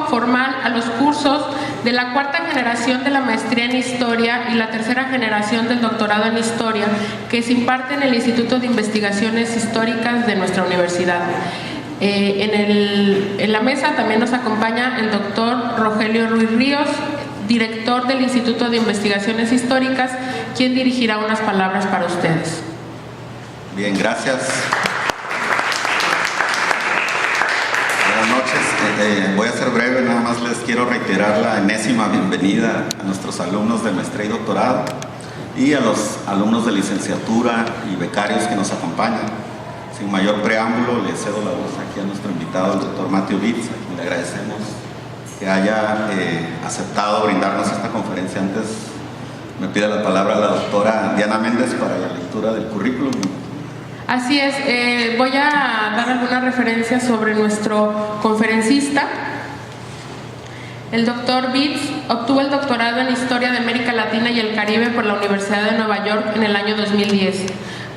formal a los cursos de la cuarta generación de la maestría en Historia y la tercera generación del doctorado en Historia que se imparte en el Instituto de Investigaciones Históricas de nuestra universidad. En la mesa también nos acompaña el doctor Rogelio Ruiz Ríos, director del Instituto de Investigaciones Históricas, quien dirigirá unas palabras para ustedes. Bien, gracias. Buenas noches. Voy a ser breve, nada más les quiero reiterar la enésima bienvenida a nuestros alumnos de maestría y doctorado y a los alumnos de licenciatura y becarios que nos acompañan. Sin mayor preámbulo, le cedo la voz aquí a nuestro invitado, el doctor Matthew Bitts, a quien le agradecemos que haya aceptado brindarnos esta conferencia. Antes me pide la palabra la doctora Diana Méndez para la lectura del currículum. Así es, voy a dar algunas referencias sobre nuestro conferencista. El doctor Bitts obtuvo el doctorado en Historia de América Latina y el Caribe por la Universidad de Nueva York en el año 2010.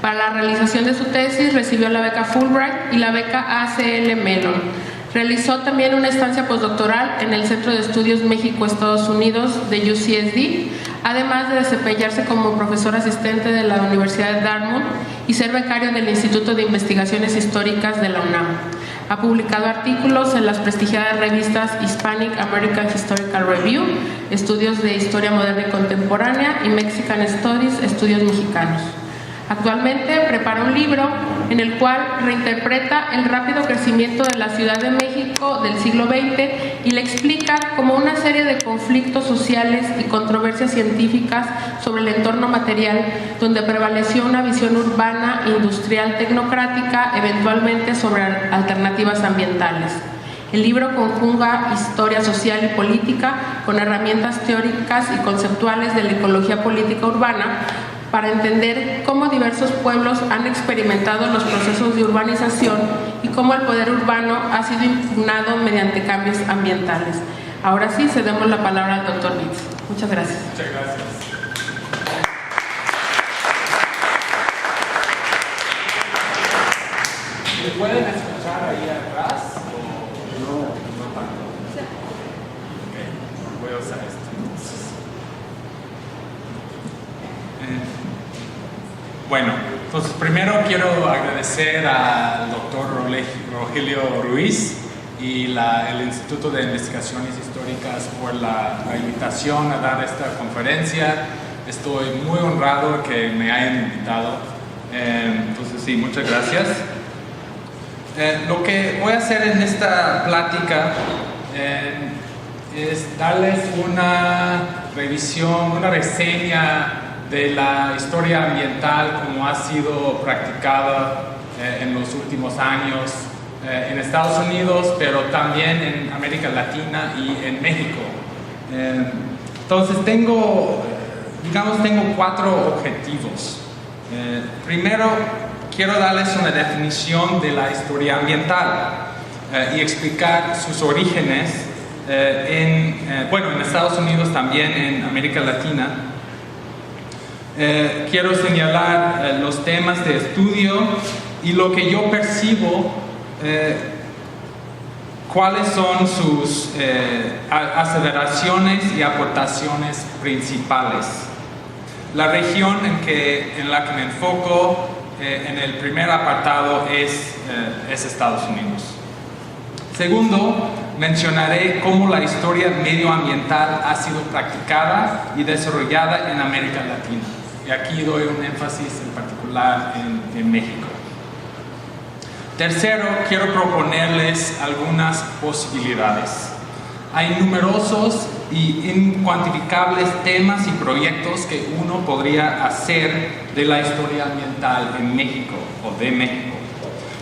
Para la realización de su tesis recibió la beca Fulbright y la beca ACL Mellon. Realizó también una estancia postdoctoral en el Centro de Estudios México-Estados Unidos de UCSD, además de desempeñarse como profesor asistente de la Universidad de Dartmouth y ser becario del Instituto de Investigaciones Históricas de la UNAM. Ha publicado artículos en las prestigiadas revistas Hispanic American Historical Review, Estudios de Historia Moderna y Contemporánea y Mexican Studies, Estudios Mexicanos. Actualmente prepara un libro en el cual reinterpreta el rápido crecimiento de la Ciudad de México del siglo XX y le explica como una serie de conflictos sociales y controversias científicas sobre el entorno material, donde prevaleció una visión urbana, industrial, tecnocrática, eventualmente sobre alternativas ambientales. El libro conjuga historia social y política con herramientas teóricas y conceptuales de la ecología política urbana, para entender cómo diversos pueblos han experimentado los procesos de urbanización y cómo el poder urbano ha sido impugnado mediante cambios ambientales. Ahora sí, cedemos la palabra al doctor Bitts. Muchas gracias. Muchas gracias. ¿Me pueden escuchar ahí atrás? No tanto. Ok, voy a usar esto entonces. Bueno, entonces primero quiero agradecer al doctor Rogelio Ruiz y el Instituto de Investigaciones Históricas por la invitación a dar esta conferencia. Estoy muy honrado que me hayan invitado. Entonces sí, muchas gracias. Lo que voy a hacer en esta plática es darles una revisión, una reseña de la historia ambiental como ha sido practicada en los últimos años en Estados Unidos, pero también en América Latina y en México. Entonces tengo 4 objetivos. Primero, quiero darles una definición de la historia ambiental y explicar sus orígenes en Estados Unidos, también en América Latina. Quiero señalar los temas de estudio y lo que yo percibo, cuáles son sus aseveraciones y aportaciones principales. La región en la que me enfoco en el primer apartado es Estados Unidos. Segundo, mencionaré cómo la historia medioambiental ha sido practicada y desarrollada en América Latina. Y aquí doy un énfasis en particular en México. Tercero, quiero proponerles algunas posibilidades. Hay numerosos y incuantificables temas y proyectos que uno podría hacer de la historia ambiental en México o de México.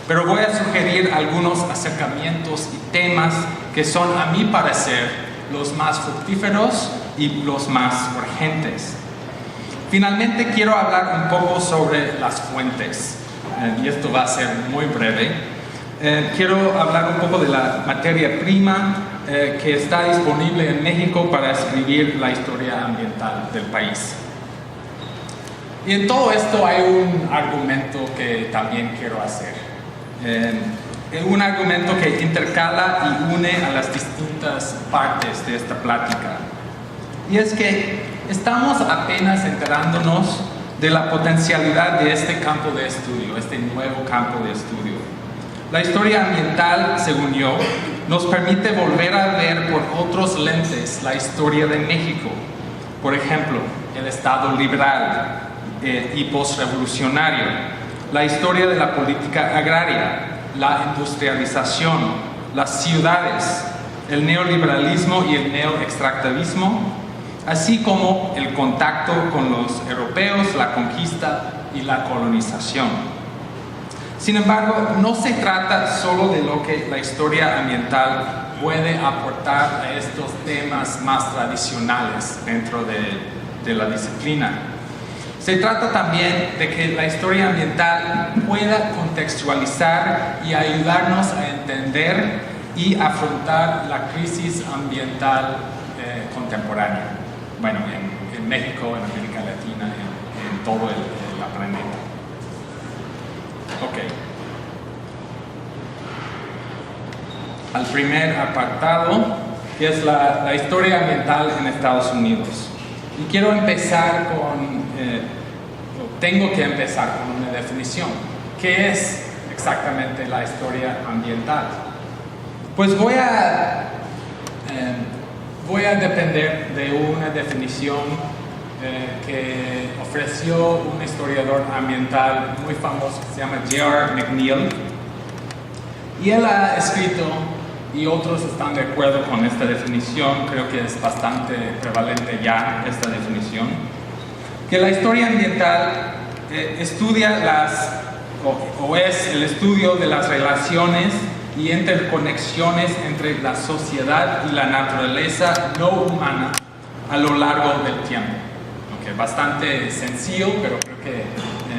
Pero voy a sugerir algunos acercamientos y temas que son, a mi parecer, los más fructíferos y los más urgentes. Finalmente, quiero hablar un poco sobre las fuentes, y esto va a ser muy breve. Quiero hablar un poco de la materia prima que está disponible en México para escribir la historia ambiental del país. Y en todo esto hay un argumento que también quiero hacer. un argumento que intercala y une a las distintas partes de esta plática. Y es que estamos apenas enterándonos de la potencialidad de este campo de estudio, este nuevo campo de estudio. La historia ambiental, según yo, nos permite volver a ver por otros lentes la historia de México. Por ejemplo, el Estado liberal y postrevolucionario, la historia de la política agraria, la industrialización, las ciudades, el neoliberalismo y el neoextractivismo, así como el contacto con los europeos, la conquista y la colonización. Sin embargo, no se trata solo de lo que la historia ambiental puede aportar a estos temas más tradicionales dentro de la disciplina. Se trata también de que la historia ambiental pueda contextualizar y ayudarnos a entender y afrontar la crisis ambiental contemporánea. Bueno, en México, en América Latina, en todo el planeta. Ok. Al primer apartado, que es la historia ambiental en Estados Unidos. Y quiero empezar tengo que empezar con una definición. ¿Qué es exactamente la historia ambiental? Pues voy a depender de una definición que ofreció un historiador ambiental muy famoso que se llama J.R. McNeill. Y él ha escrito, y otros están de acuerdo con esta definición, creo que es bastante prevalente ya esta definición, que la historia ambiental estudia es el estudio de las relaciones y interconexiones entre la sociedad y la naturaleza no humana a lo largo del tiempo. Okay, bastante sencillo, pero creo que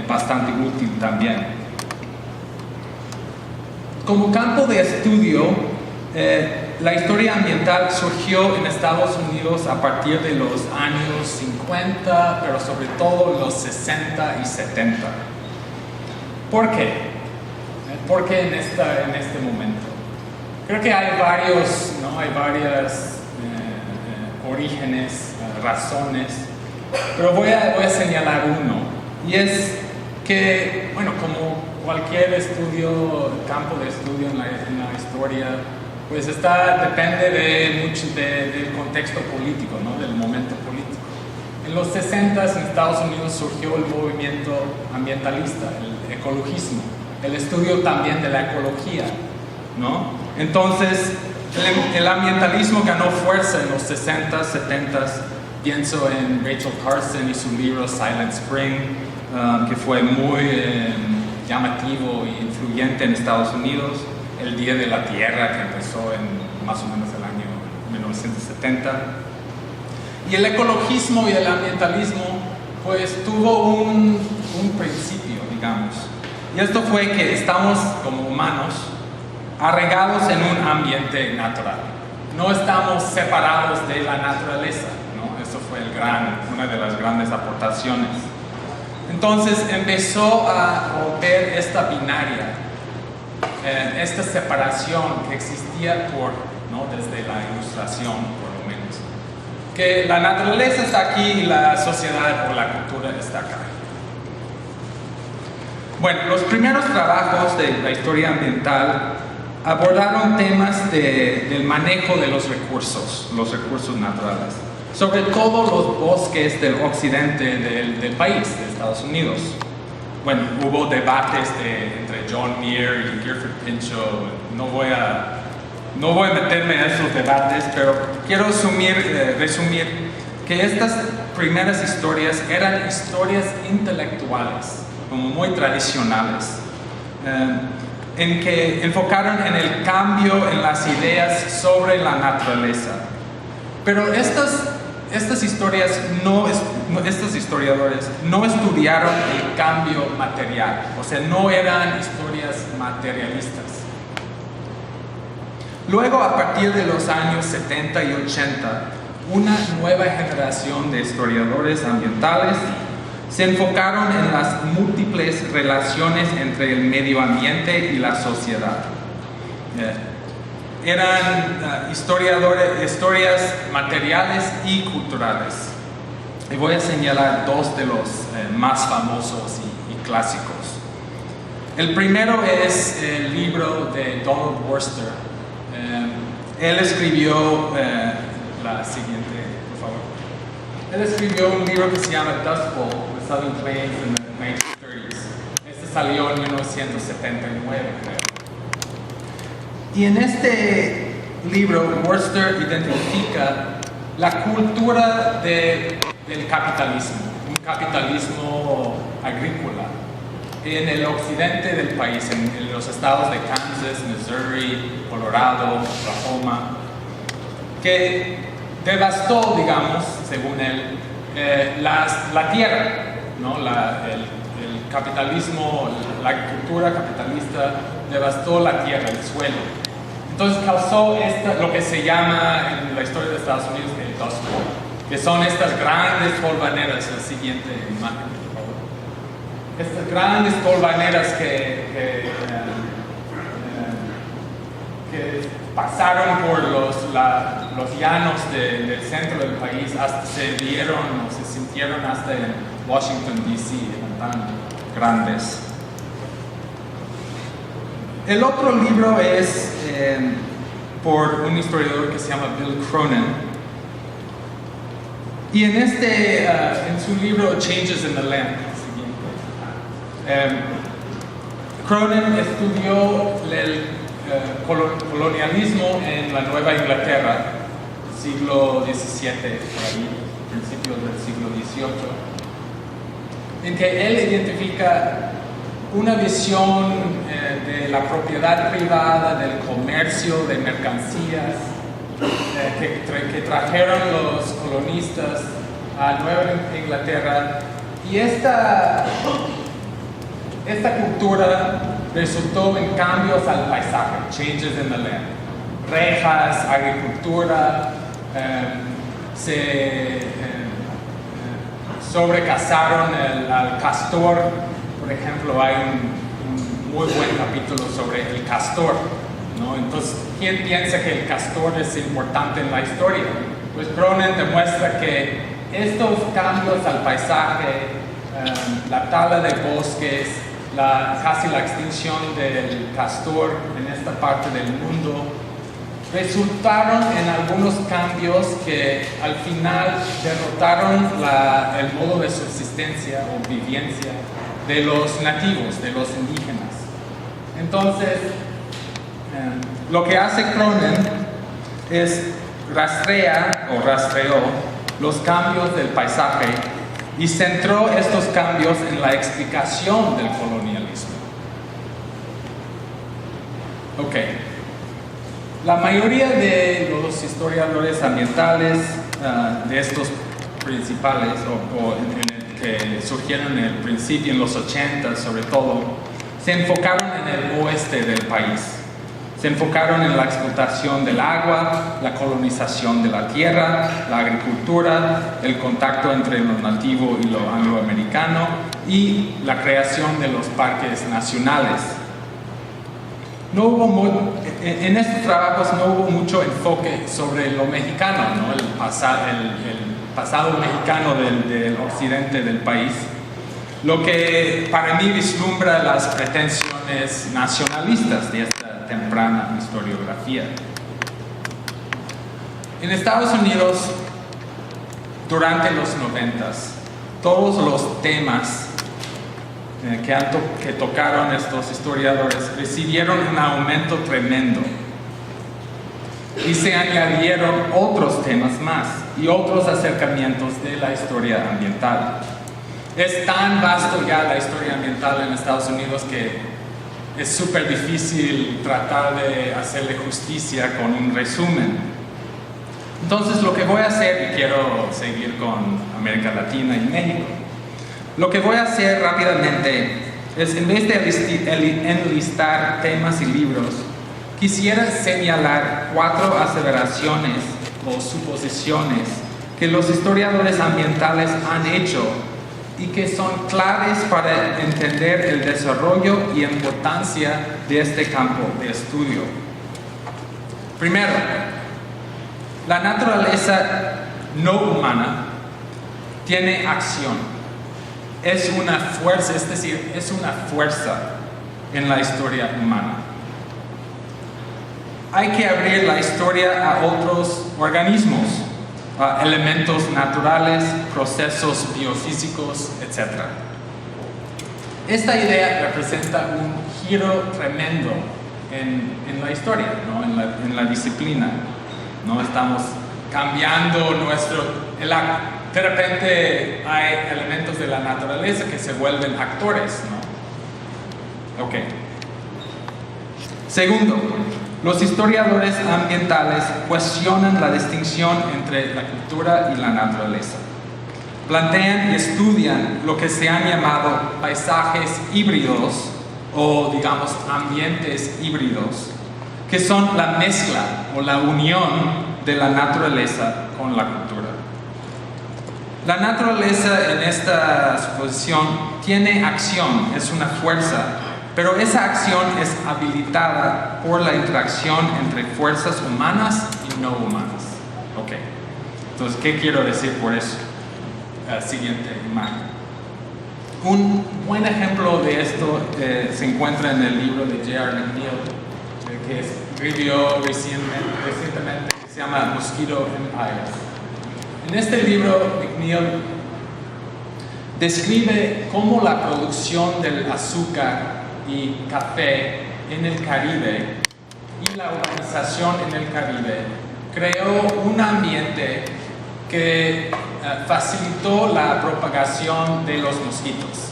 bastante útil también. Como campo de estudio, la historia ambiental surgió en Estados Unidos a partir de los años 50, pero sobre todo los 60 y 70. ¿Por qué? ¿Por qué en este momento? Creo que hay varios, ¿no? Hay varias orígenes, razones, pero voy a señalar uno, y es que, bueno, como cualquier campo de estudio en la historia, pues depende del contexto político, ¿no? Del momento político. En los 60 en Estados Unidos surgió el movimiento ambientalista, el ecologismo, el estudio también de la ecología, ¿no? Entonces, el ambientalismo ganó fuerza en los 60, 70. Pienso en Rachel Carson y su libro Silent Spring, que fue muy llamativo e influyente en Estados Unidos. El Día de la Tierra, que empezó en más o menos el año 1970. Y el ecologismo y el ambientalismo, pues tuvo un principio, digamos. Y esto fue que estamos, como humanos, arraigados en un ambiente natural. No estamos separados de la naturaleza, ¿no? Eso fue una de las grandes aportaciones. Entonces empezó a romper esta binaria, esta separación que existía desde la Ilustración, por lo menos. Que la naturaleza está aquí y la sociedad o la cultura está acá. Bueno, los primeros trabajos de la historia ambiental abordaron temas del manejo de los recursos naturales, sobre todo los bosques del occidente del país, de Estados Unidos. Bueno, hubo debates entre John Muir y Gifford Pinchot. No voy a meterme en esos debates, pero quiero resumir que estas primeras historias eran historias intelectuales, como muy tradicionales, en que enfocaron en el cambio en las ideas sobre la naturaleza. Pero estos historiadores no estudiaron el cambio material, o sea, no eran historias materialistas. Luego, a partir de los años 70 y 80, una nueva generación de historiadores ambientales se enfocaron en las múltiples relaciones entre el medio ambiente y la sociedad. Eran historias materiales y culturales. Y voy a señalar dos de los más famosos y clásicos. El primero es el libro de Donald Worcester. Él escribió la siguiente, por favor. Él escribió un libro que se llama Dust Bowl, The Southern Plains in the 1930s. Este salió en 1979, creo. Y en este libro, Worcester identifica la cultura del capitalismo, un capitalismo agrícola, en el occidente del país, en los estados de Kansas, Missouri, Colorado, Oklahoma, que devastó, digamos, según él, la tierra, ¿no? El capitalismo, la agricultura capitalista devastó la tierra, el suelo. Entonces causó lo que se llama en la historia de Estados Unidos el Dust Bowl, que son estas grandes polvaneras, la siguiente imagen, por favor. Estas grandes polvaneras que pasaron por los llanos del centro del país, hasta se vieron o se sintieron hasta en Washington, D.C., eran tan grandes. El otro libro es por un historiador que se llama Bill Cronin. Y en su libro Changes in the Land, Cronin estudió el colonialismo en la Nueva Inglaterra, siglo XVII, por ahí, principios del siglo XVIII, en que él identifica una visión de la propiedad privada, del comercio, de mercancías que trajeron los colonistas a Nueva Inglaterra. Y esta cultura resultó en cambios al paisaje, changes in the land. Rejas, agricultura, se sobrecazaron al castor. Por ejemplo, hay un muy buen capítulo sobre el castor, ¿no? Entonces, ¿quién piensa que el castor es importante en la historia? Pues Cronin demuestra que estos cambios al paisaje, la tala de bosques, casi la extinción del castor en esta parte del mundo, resultaron en algunos cambios que al final derrotaron el modo de subsistencia o vivencia de los nativos, de los indígenas. Entonces, lo que hace Cronin es rastreó los cambios del paisaje y centró estos cambios en la explicación del colonialismo. Ok. La mayoría de los historiadores ambientales, de estos principales, que surgieron en el principio, en los 80 sobre todo, se enfocaron en el oeste del país. Se enfocaron en la explotación del agua, la colonización de la tierra, la agricultura, el contacto entre lo nativo y lo angloamericano y la creación de los parques nacionales. En estos trabajos no hubo mucho enfoque sobre lo mexicano, ¿no? el pasado mexicano del occidente del país, lo que para mí vislumbra las pretensiones nacionalistas de esta temprana historiografía. En Estados Unidos, durante los 90s, todos los temas que tocaron estos historiadores recibieron un aumento tremendo. Y se añadieron otros temas más y otros acercamientos de la historia ambiental. Es tan vasto ya la historia ambiental en Estados Unidos que es súper difícil tratar de hacerle justicia con un resumen. Entonces lo que voy a hacer, y quiero seguir con América Latina y México, lo que voy a hacer rápidamente es, en vez de enlistar temas y libros, quisiera señalar 4 aseveraciones o suposiciones que los historiadores ambientales han hecho y que son claves para entender el desarrollo y importancia de este campo de estudio. Primero, la naturaleza no humana tiene acción. Es una fuerza, es decir, es una fuerza en la historia humana. Hay que abrir la historia a otros organismos, a elementos naturales, procesos biofísicos, etc. Esta idea representa un giro tremendo en la historia, ¿no? en la disciplina. ¿No? Estamos cambiando de repente hay elementos de la naturaleza que se vuelven actores, ¿no? Ok. Segundo, los historiadores ambientales cuestionan la distinción entre la cultura y la naturaleza. Plantean y estudian lo que se han llamado paisajes híbridos o, digamos, ambientes híbridos, que son la mezcla o la unión de la naturaleza con la cultura. La naturaleza en esta suposición tiene acción, es una fuerza, pero esa acción es habilitada por la interacción entre fuerzas humanas y no humanas. Ok, entonces, ¿qué quiero decir por eso? Siguiente imagen. Un buen ejemplo de esto se encuentra en el libro de J.R. McNeill, que escribió recientemente, que se llama Mosquito Empires. En este libro, McNeill describe cómo la producción del azúcar y café en el Caribe y la urbanización en el Caribe creó un ambiente que facilitó la propagación de los mosquitos.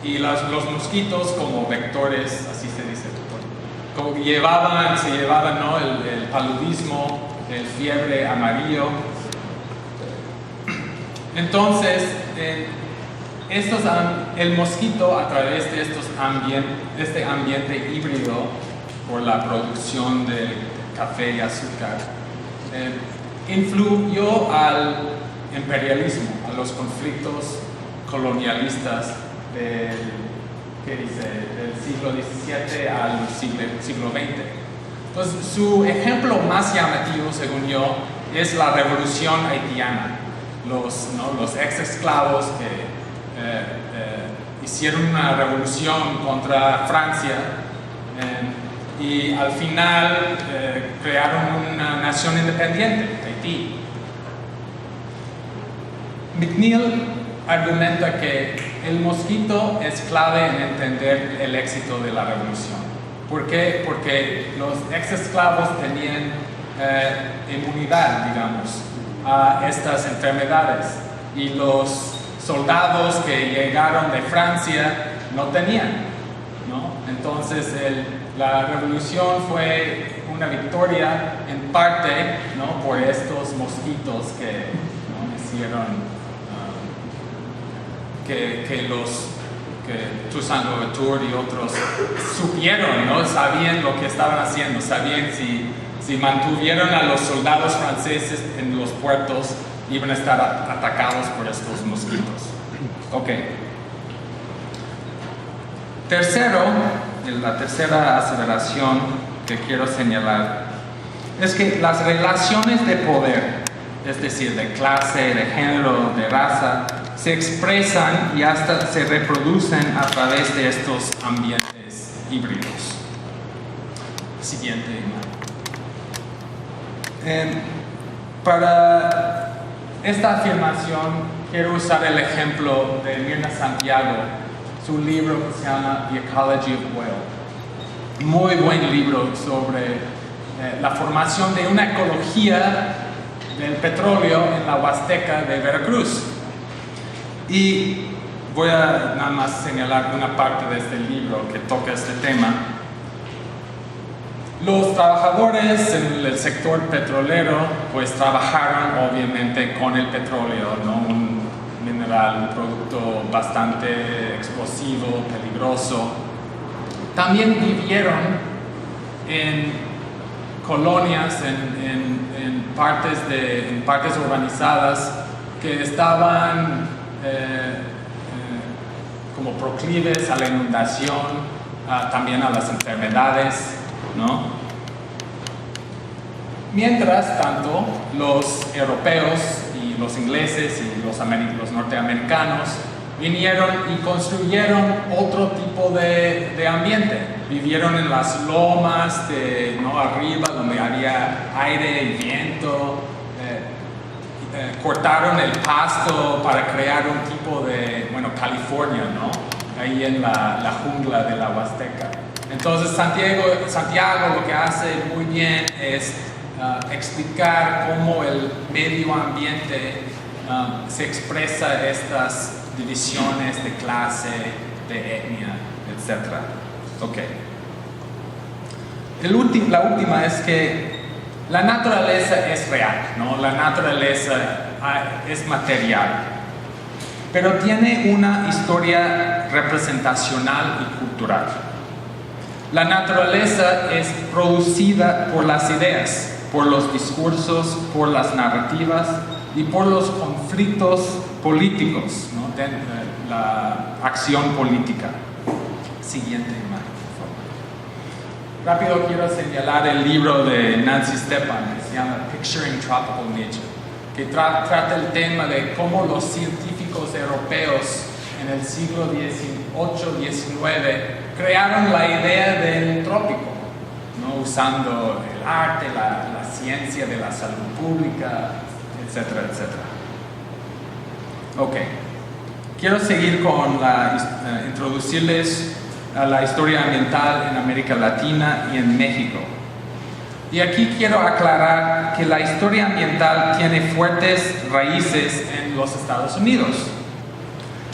Y los mosquitos como vectores, así se dice, como se llevaban, ¿no? el paludismo, el fiebre amarillo. Entonces, el mosquito, a través de este ambiente híbrido por la producción de café y azúcar, influyó al imperialismo, a los conflictos colonialistas del siglo XVII al siglo XX. Entonces, su ejemplo más llamativo, según yo, es la revolución haitiana. Los ex-esclavos que hicieron una revolución contra Francia y al final crearon una nación independiente, Haití. McNeill argumenta que el mosquito es clave en entender el éxito de la revolución. ¿Por qué? Porque los ex-esclavos tenían inmunidad, digamos, a estas enfermedades y los soldados que llegaron de Francia no tenían, ¿no? Entonces la revolución fue una victoria en parte, ¿no? por estos mosquitos que, ¿no? hicieron que Toussaint Louverture y otros supieron, ¿no? sabían lo que estaban haciendo, sabían si mantuvieron a los soldados franceses en los puertos, iban a estar atacados por estos mosquitos. Ok. Tercero, la tercera aseveración que quiero señalar es que las relaciones de poder, es decir, de clase, de género, de raza, se expresan y hasta se reproducen a través de estos ambientes híbridos. Siguiente imagen. Para esta afirmación quiero usar el ejemplo de Mirna Santiago, su libro que se llama The Ecology of Whale. Muy buen libro sobre la formación de una ecología del petróleo en la Huasteca de Veracruz. Y voy a nada más señalar una parte de este libro que toca este tema. Los trabajadores en el sector petrolero pues trabajaron obviamente con el petróleo, ¿no? Un mineral, un producto bastante explosivo, peligroso. También vivieron en colonias, en partes urbanizadas que estaban como proclives a la inundación, también a las enfermedades, ¿no? Mientras tanto, los europeos y los ingleses y los norteamericanos vinieron y construyeron otro tipo de ambiente. Vivieron en las lomas arriba, donde había aire y viento. Cortaron el pasto para crear un tipo de, California, ¿no? Ahí en la jungla de la Huasteca. Entonces Santiago lo que hace muy bien es explicar cómo el medio ambiente se expresa estas divisiones de clase, de etnia, etc. Ok. La última es que la naturaleza es real, ¿no? La naturaleza es material, pero tiene una historia representacional y cultural. La naturaleza es producida por las ideas, por los discursos, por las narrativas y por los conflictos políticos, ¿no? De la acción política. Siguiente imagen, por favor. Rápido quiero señalar el libro de Nancy Stepan, que se llama Picturing Tropical Nature, que trata el tema de cómo los científicos europeos en el siglo XVIII-XIX crearon la idea del trópico, ¿no? Usando el arte, la ciencia de la salud pública, etcétera, etcétera. Ok, quiero seguir con introducirles a la historia ambiental en América Latina y en México. Y aquí quiero aclarar que la historia ambiental tiene fuertes raíces en los Estados Unidos,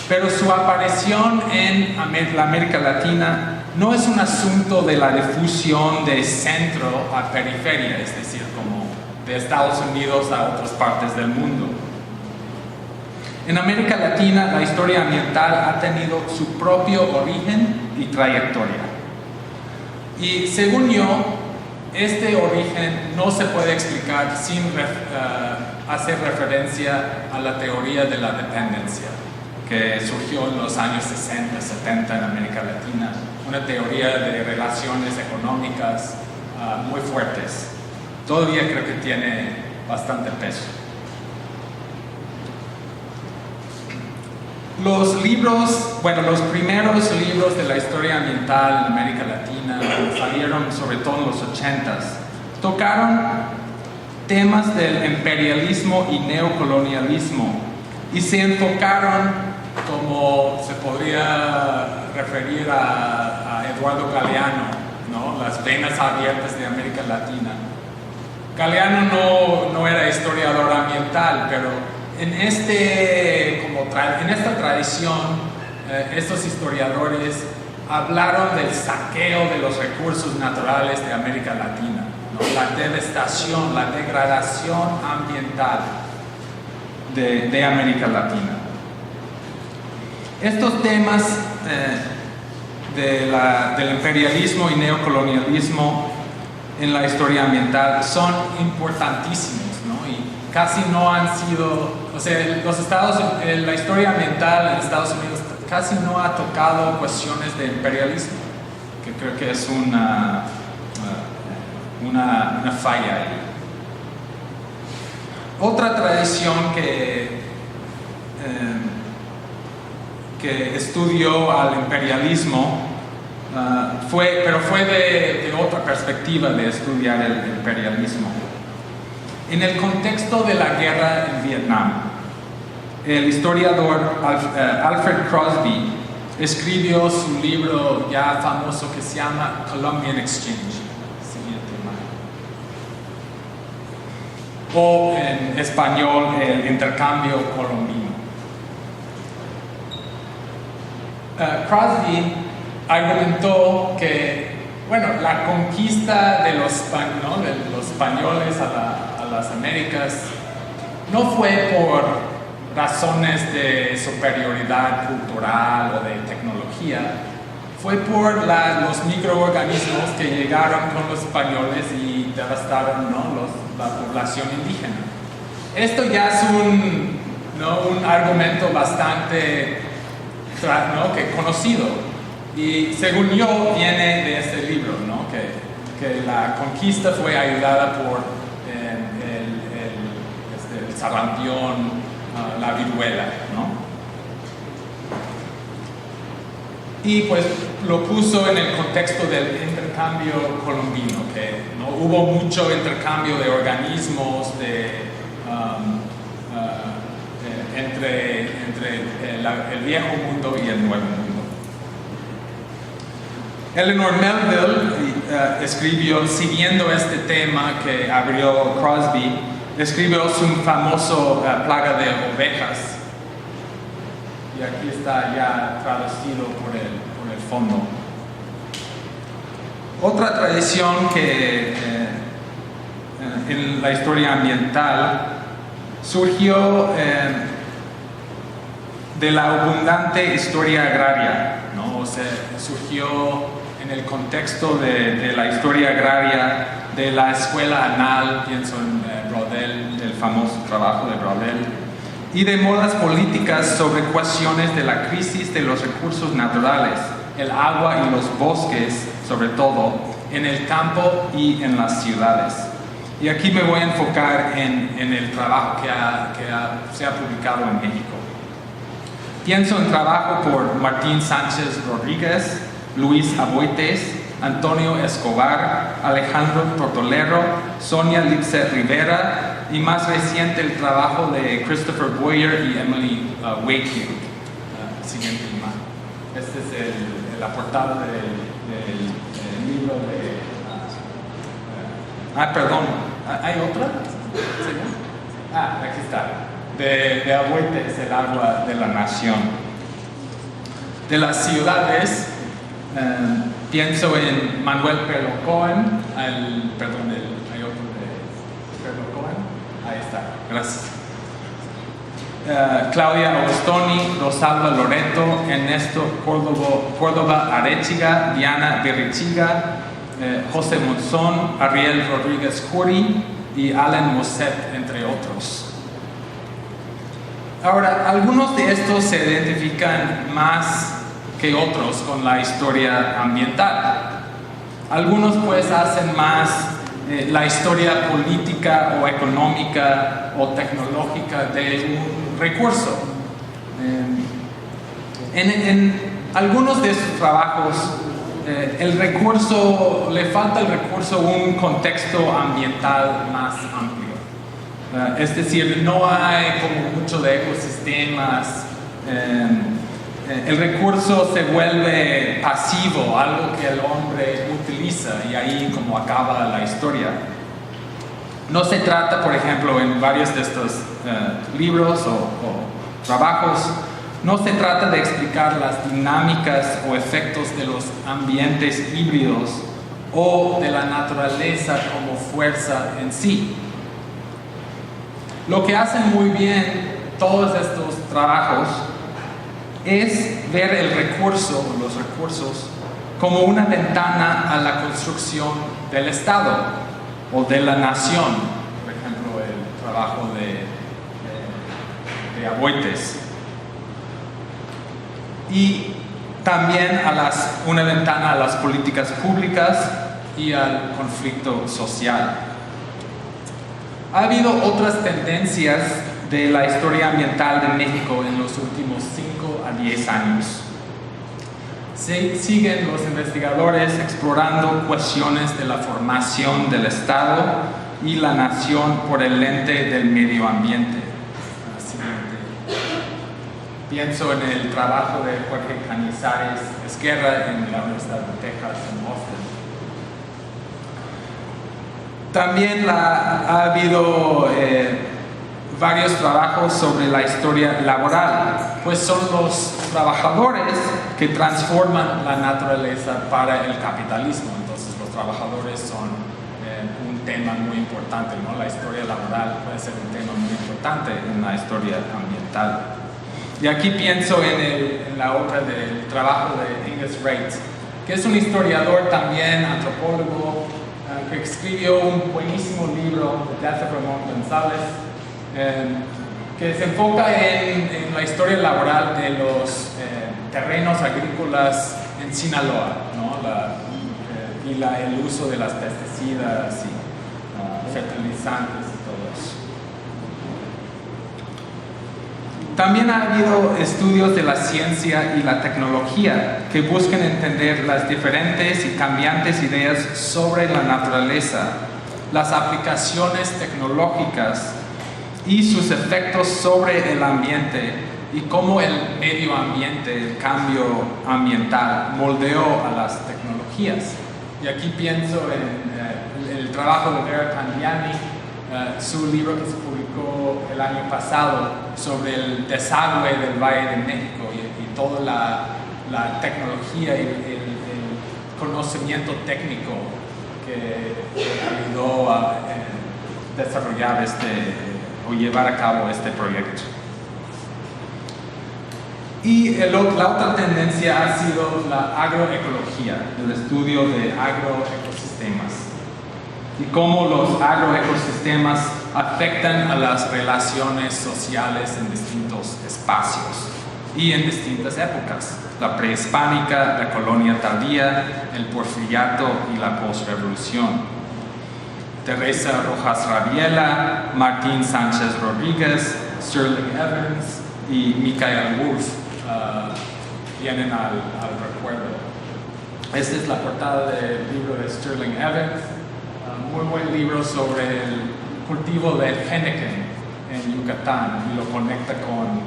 pero su aparición en la América Latina no es un asunto de la difusión de centro a periferia, es decir, como de Estados Unidos a otras partes del mundo. En América Latina, la historia ambiental ha tenido su propio origen y trayectoria. Y según yo, este origen no se puede explicar sin hacer referencia a la teoría de la dependencia, que surgió en los años 60, 70 en América Latina, una teoría de relaciones económicas muy fuertes. Todavía creo que tiene bastante peso. Los primeros libros de la historia ambiental en América Latina salieron sobre todo en los 80s. Tocaron temas del imperialismo y neocolonialismo y se enfocaron, como se podría referir a Eduardo Galeano, ¿no? Las venas abiertas de América Latina. Galeano no era historiador ambiental, pero en esta tradición, estos historiadores hablaron del saqueo de los recursos naturales de América Latina, ¿no? La devastación, la degradación ambiental de América Latina. Estos temas del imperialismo y neocolonialismo en la historia ambiental son importantísimos, ¿no? Y casi no han sido, la historia ambiental en Estados Unidos casi no ha tocado cuestiones de imperialismo, que creo que es una falla ahí. Otra tradición que estudió al imperialismo fue de otra perspectiva de estudiar el imperialismo. En el contexto de la guerra en Vietnam, el historiador Alfred Crosby escribió su libro ya famoso que se llama Columbian Exchange. Siguiente imagen. O en español, el intercambio colombino. Crosby argumentó que, la conquista de los españoles a las Américas no fue por razones de superioridad cultural o de tecnología, fue por los microorganismos que llegaron con los españoles y devastaron, la población indígena. Esto ya es un argumento bastante conocido, y según yo viene de este libro, que la conquista fue ayudada por sarampión, la viruela, ¿no? Y pues lo puso en el contexto del intercambio colombino, que no hubo mucho intercambio de organismos entre el viejo mundo y el nuevo mundo. Eleanor Melville escribió, siguiendo este tema que abrió Crosby, escribió su famoso Plaga de Ovejas. Y aquí está ya traducido por el fondo. Otra tradición que en la historia ambiental surgió de la abundante historia agraria, ¿no? O sea, surgió en el contexto de la historia agraria, de la escuela anal, pienso en Braudel, el famoso trabajo de Braudel, y de modas políticas sobre cuestiones de la crisis de los recursos naturales, el agua y los bosques, sobre todo, en el campo y en las ciudades. Y aquí me voy a enfocar en el trabajo que se ha publicado en México. Pienso en trabajo por Martín Sánchez Rodríguez, Luis Aboites, Antonio Escobar, Alejandro Tortolero, Sonia Lipset Rivera y más reciente el trabajo de Christopher Boyer y Emily Wakefield. Siguiente imagen. Esta es la portada del libro de... perdón, ¿hay otra? ¿Sí? Aquí está. De Aboites, el agua de la nación. De las ciudades, pienso en Manuel Perlo Cohen, hay otro de Perlo Cohen, ahí está, gracias. Claudia Augustoni, Rosalba Loreto, Ernesto Córdoba Arechiga, Diana Berrichiga, José Monzón, Ariel Rodríguez Curi y Alan Mosset, entre otros. Ahora, algunos de estos se identifican más que otros con la historia ambiental. Algunos pues hacen más la historia política o económica o tecnológica de un recurso. En algunos de sus trabajos le falta el recurso un contexto ambiental más amplio. Es decir, no hay como mucho de ecosistemas. El recurso se vuelve pasivo, algo que el hombre utiliza, y ahí como acaba la historia. No se trata, por ejemplo, en varios de estos libros o trabajos, no se trata de explicar las dinámicas o efectos de los ambientes híbridos o de la naturaleza como fuerza en sí. Lo que hacen muy bien todos estos trabajos es ver el recurso, los recursos, como una ventana a la construcción del Estado o de la nación. Por ejemplo, el trabajo de Aboites. Y también una ventana a las políticas públicas y al conflicto social. Ha habido otras tendencias de la historia ambiental de México en los últimos 5 a 10 años. Siguen los investigadores explorando cuestiones de la formación del Estado y la nación por el lente del medio ambiente. Pienso en el trabajo de Jorge Cañizares Esquerra en la Universidad de Texas en Austin. También ha habido varios trabajos sobre la historia laboral, pues son los trabajadores que transforman la naturaleza para el capitalismo. Entonces los trabajadores son un tema muy importante, ¿no? La historia laboral puede ser un tema muy importante en la historia ambiental. Y aquí pienso en la obra del trabajo de Angus Wright, que es un historiador también, antropólogo, que escribió un buenísimo libro, The Death of Ramón González, que se enfoca en la historia laboral de los terrenos agrícolas en Sinaloa, ¿no? El uso de las pesticidas y fertilizantes y todo eso. También ha habido estudios de la ciencia y la tecnología que buscan entender las diferentes y cambiantes ideas sobre la naturaleza, las aplicaciones tecnológicas y sus efectos sobre el ambiente y cómo el medio ambiente, el cambio ambiental, moldeó a las tecnologías. Y aquí pienso en el trabajo de Vera Candiani, su libro que se publicó el año pasado sobre el desagüe del Valle de México y toda la tecnología y el conocimiento técnico que ayudó a desarrollar o llevar a cabo este proyecto. Y la otra tendencia ha sido la agroecología, el estudio de agroecosistemas y cómo los agroecosistemas afectan a las relaciones sociales en distintos espacios y en distintas épocas: la prehispánica, la colonia tardía, el porfiriato y la posrevolución. Teresa Rojas Rabiela, Martín Sánchez Rodríguez, Sterling Evans y Michael Wolf vienen al recuerdo. Esta es la portada del libro de Sterling Evans, muy buen libro sobre el cultivo del henequen en Yucatán y lo conecta con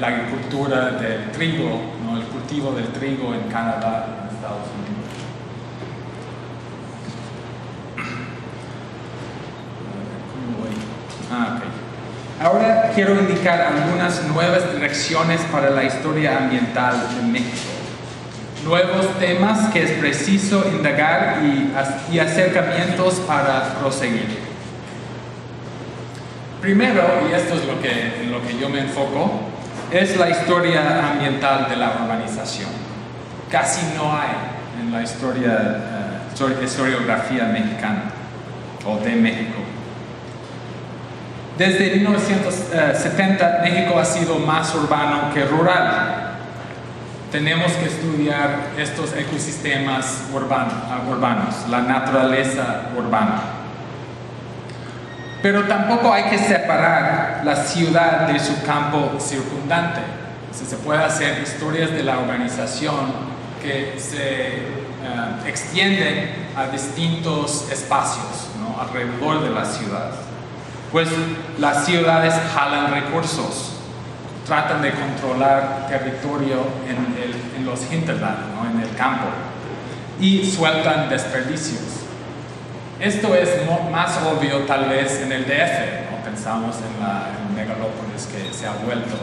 la agricultura del trigo, ¿no? El cultivo del trigo en Canadá y en Estados Unidos. Okay. Ahora quiero indicar algunas nuevas direcciones para la historia ambiental de México. Nuevos temas que es preciso indagar y acercamientos para proseguir. Primero, y esto es en lo que yo me enfoco, es la historia ambiental de la urbanización. Casi no hay en la historiografía mexicana o de México. Desde 1970, México ha sido más urbano que rural. Tenemos que estudiar estos ecosistemas urbanos, la naturaleza urbana. Pero tampoco hay que separar la ciudad de su campo circundante. Se puede hacer historias de la urbanización que se extienden a distintos espacios, ¿no? Alrededor de la ciudad. Pues las ciudades jalan recursos, tratan de controlar territorio en los hinterland, ¿no? En el campo, y sueltan desperdicios. Esto es más obvio tal vez en el DF, ¿no? Pensamos en megalópolis que se ha vuelto,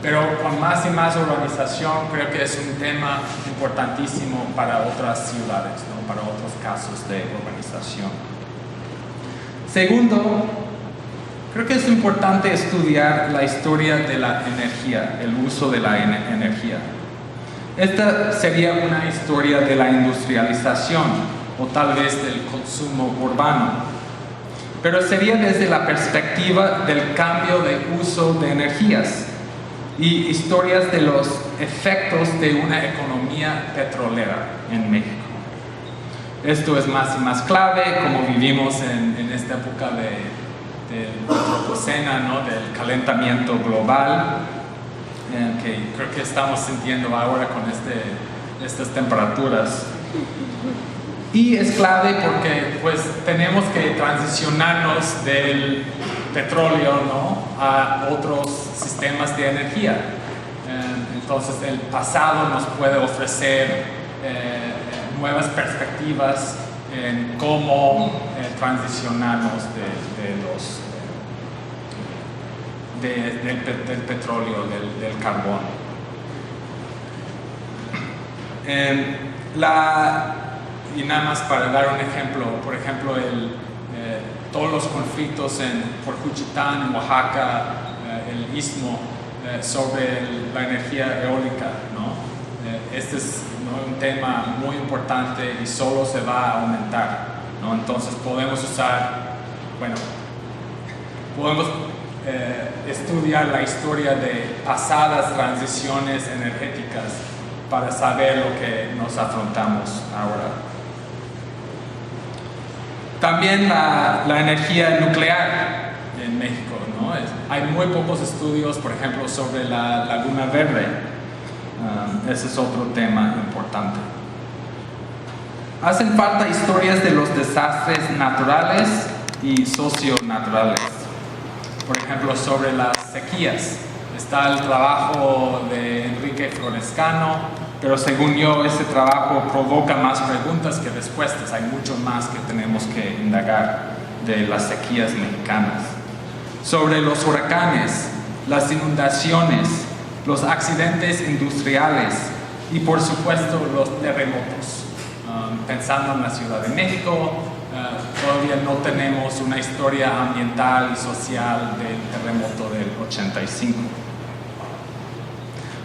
pero con más y más urbanización creo que es un tema importantísimo para otras ciudades, ¿no? Para otros casos de urbanización. Segundo, creo que es importante estudiar la historia de la energía, el uso de la energía. Esta sería una historia de la industrialización o tal vez del consumo urbano, pero sería desde la perspectiva del cambio de uso de energías y historias de los efectos de una economía petrolera en México. Esto es más y más clave, como vivimos en esta época del antropoceno, ¿no? Del calentamiento global, que creo que estamos sintiendo ahora con estas temperaturas. Y es clave porque pues tenemos que transicionarnos del petróleo, ¿no? A otros sistemas de energía. Entonces el pasado nos puede ofrecer nuevas perspectivas en cómo transicionarnos del petróleo, del carbón. Y nada más para dar un ejemplo, por ejemplo, todos los conflictos por Juchitán, en Oaxaca, el istmo, sobre la energía eólica, ¿no? Este es, ¿no? Un tema muy importante y solo se va a aumentar, ¿no? Entonces podemos estudiar la historia de pasadas transiciones energéticas para saber lo que nos afrontamos ahora. También la energía nuclear en México, ¿no? ¿no? Hay muy pocos estudios, por ejemplo, sobre la Laguna Verde. Ese es otro tema importante. Hacen falta historias de los desastres naturales y socionaturales. Por ejemplo, sobre las sequías. Está el trabajo de Enrique Florescano, pero según yo ese trabajo provoca más preguntas que respuestas. Hay mucho más que tenemos que indagar de las sequías mexicanas. Sobre los huracanes, las inundaciones, los accidentes industriales y por supuesto los terremotos. Pensando en la Ciudad de México, todavía no tenemos una historia ambiental y social del terremoto del 85.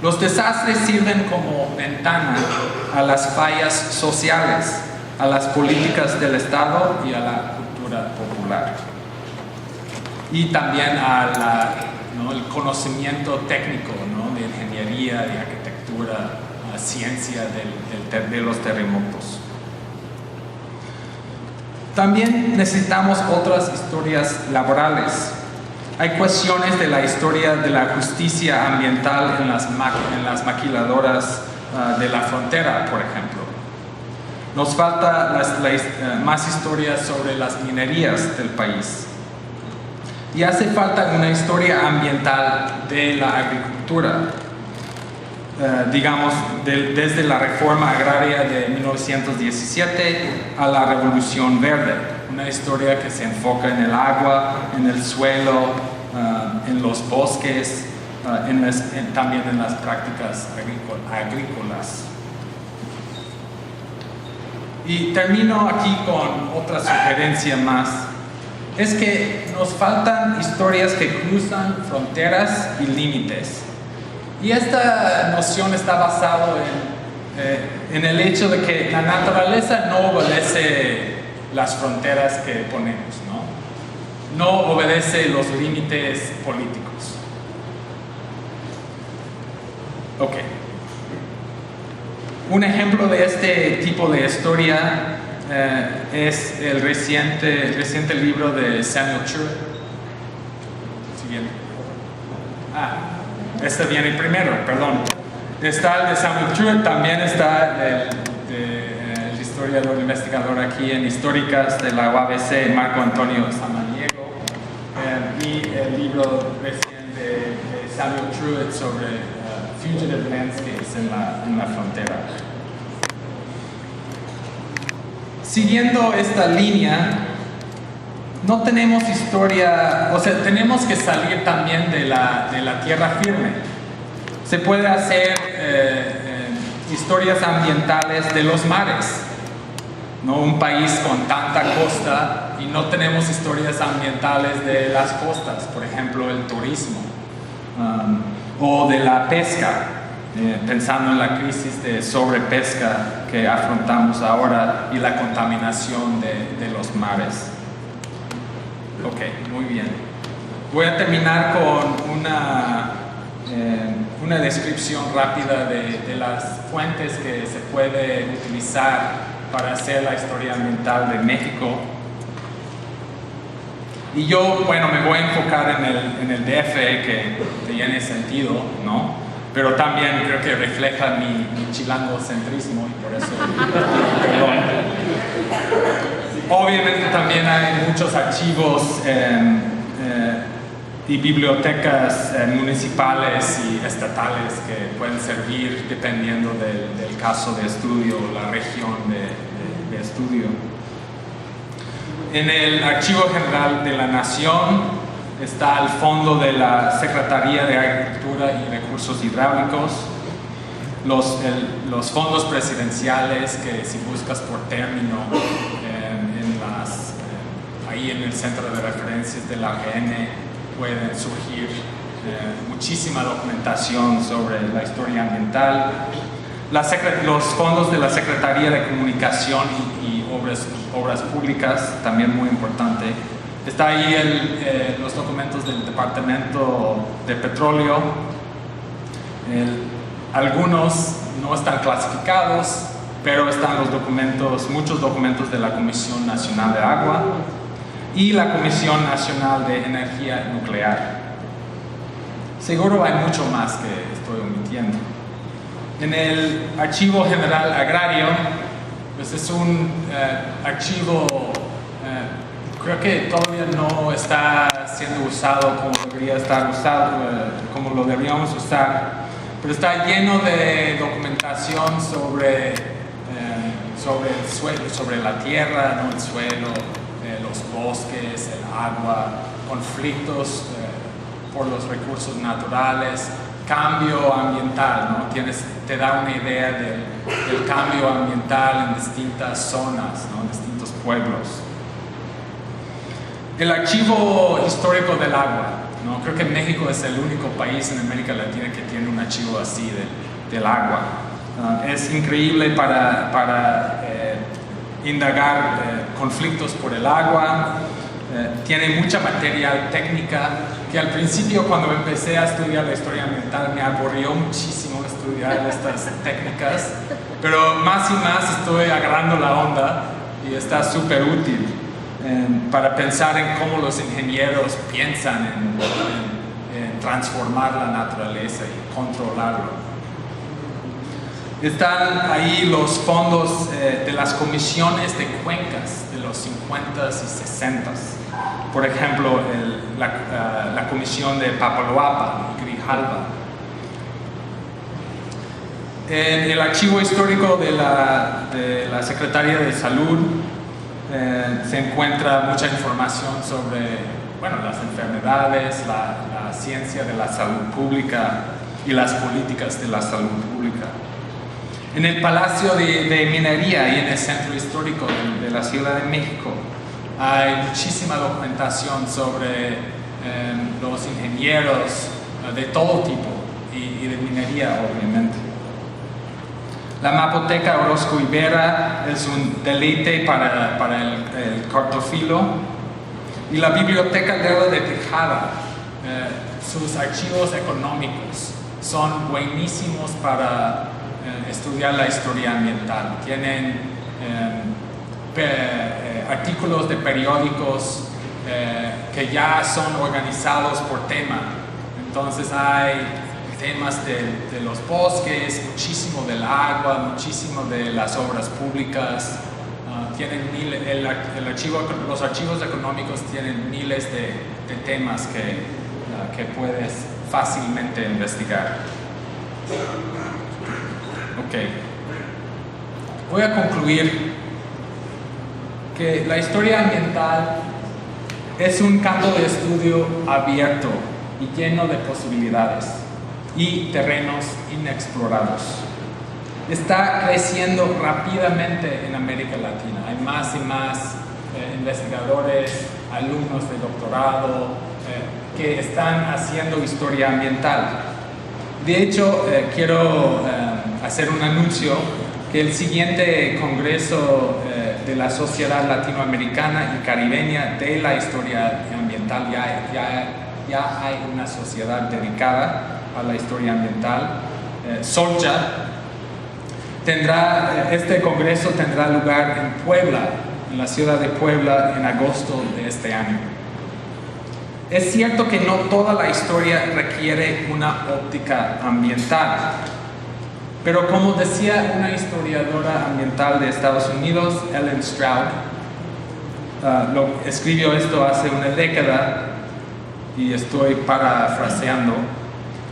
Los desastres sirven como ventana a las fallas sociales, a las políticas del Estado y a la cultura popular. Y también el conocimiento técnico, ¿no? De ingeniería, de arquitectura, ciencia de los terremotos. También necesitamos otras historias laborales. Hay cuestiones de la historia de la justicia ambiental en las maquiladoras de la frontera, por ejemplo. Nos falta más historias sobre las minerías del país. Y hace falta una historia ambiental de la agricultura. Digamos, desde la reforma agraria de 1917 a la Revolución Verde. Una historia que se enfoca en el agua, en el suelo, en los bosques, también en las prácticas agrícolas. Y termino aquí con otra sugerencia más. Es que nos faltan historias que cruzan fronteras y límites. Y esta noción está basada en el hecho de que la naturaleza no obedece las fronteras que ponemos, ¿no? No obedece los límites políticos. Ok. Un ejemplo de este tipo de historia es el reciente libro de Samuel Truett. Siguiente. Este viene primero, perdón. Está el de Samuel Truett, también está el historiador investigador aquí en Históricas de la UABC, Marco Antonio Samaniego, y el libro recién de Samuel Truett sobre fugitive landscapes en la frontera. Siguiendo esta línea, no tenemos historia, o sea, tenemos que salir también de la tierra firme. Se puede hacer historias ambientales de los mares, ¿no? Un país con tanta costa y no tenemos historias ambientales de las costas, por ejemplo, el turismo, o de la pesca, pensando en la crisis de sobrepesca que afrontamos ahora y la contaminación de los mares. Ok, muy bien. Voy a terminar con una descripción rápida de las fuentes que se puede utilizar para hacer la historia ambiental de México. Y yo, bueno, me voy a enfocar en el DF, que tiene sentido, ¿no? Pero también creo que refleja mi chilangocentrismo y por eso, perdón. Obviamente también hay muchos archivos y bibliotecas municipales y estatales que pueden servir dependiendo del caso de estudio o la región de estudio. En el Archivo General de la Nación está el fondo de la Secretaría de Agricultura y Recursos Hidráulicos, los fondos presidenciales que si buscas por término ahí en el centro de referencias de la AGN pueden surgir muchísima documentación sobre la historia ambiental. Los fondos de la Secretaría de Comunicación y Obras Públicas, también muy importante. Está ahí los documentos del Departamento de Petróleo. Algunos no están clasificados, pero están muchos documentos de la Comisión Nacional de Agua. y la Comisión Nacional de Energía Nuclear. Seguro hay mucho más que estoy omitiendo. En el Archivo General Agrario, pues es un archivo, creo que todavía no está siendo usado como debería estar usado, como lo deberíamos usar, pero está lleno de documentación sobre el suelo, sobre la tierra, ¿no? El suelo, los bosques, el agua, conflictos por los recursos naturales, cambio ambiental, ¿no? Te da una idea del cambio ambiental en distintas zonas, ¿no? En distintos pueblos. El Archivo Histórico del Agua, ¿no? Creo que México es el único país en América Latina que tiene un archivo así del agua. Es increíble para indagar conflictos por el agua. Tiene mucha material técnica que al principio, cuando empecé a estudiar la historia ambiental, me aburrió muchísimo estudiar estas técnicas, pero más y más estoy agarrando la onda y está súper útil para pensar en cómo los ingenieros piensan en transformar la naturaleza y controlarlo. Están ahí los fondos de las comisiones de cuencas de los 50s y 60s. Por ejemplo, la comisión de Papaloapa y Grijalva. En el archivo histórico de la Secretaría de Salud se encuentra mucha información sobre las enfermedades, la ciencia de la salud pública y las políticas de la salud pública. En el Palacio de Minería y en el Centro Histórico de la Ciudad de México hay muchísima documentación sobre los ingenieros de todo tipo y de minería, obviamente. La Mapoteca Orozco y Vera es un deleite para el cartófilo. Y la Biblioteca Lerdo de Tejada, sus archivos económicos son buenísimos para estudiar la historia ambiental. Tienen artículos de periódicos que ya son organizados por tema. Entonces hay temas de los bosques, muchísimo del agua, muchísimo de las obras públicas. Los archivos económicos tienen miles de temas que puedes fácilmente investigar. Ok. Voy a concluir que la historia ambiental es un campo de estudio abierto y lleno de posibilidades y terrenos inexplorados. Está creciendo rápidamente en América Latina. Hay más y más investigadores, alumnos de doctorado que están haciendo historia ambiental. De hecho, quiero hacer un anuncio que el siguiente congreso de la Sociedad Latinoamericana y Caribeña de la Historia Ambiental, ya hay una sociedad dedicada a la historia ambiental, SOLCHA. Este congreso tendrá lugar en Puebla, en la ciudad de Puebla, en agosto de este año. Es cierto que no toda la historia requiere una óptica ambiental, pero como decía una historiadora ambiental de Estados Unidos, Ellen Stroud, escribió esto hace una década y estoy parafraseando: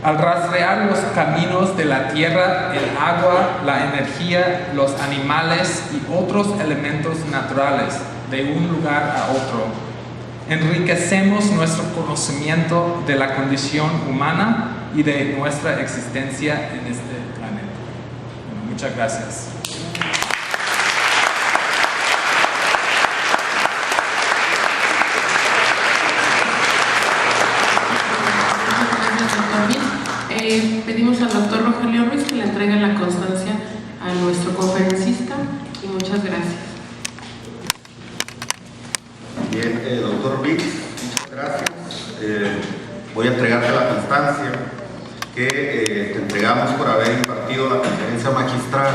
al rastrear los caminos de la tierra, el agua, la energía, los animales y otros elementos naturales de un lugar a otro, enriquecemos nuestro conocimiento de la condición humana y de nuestra existencia en este planeta. Bueno, muchas gracias. Pedimos al doctor Rogelio Ruiz que le entregue la constancia a nuestro conferencista y muchas gracias. Bien, doctor Vic, muchas gracias. Voy a entregarte la constancia que te entregamos por haber impartido la conferencia magistral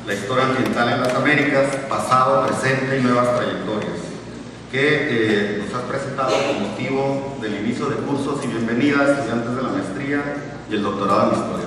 La historia ambiental en las Américas, pasado, presente y nuevas trayectorias. que nos has presentado con motivo del inicio de cursos y bienvenida a estudiantes de la maestría y el doctorado en Historia.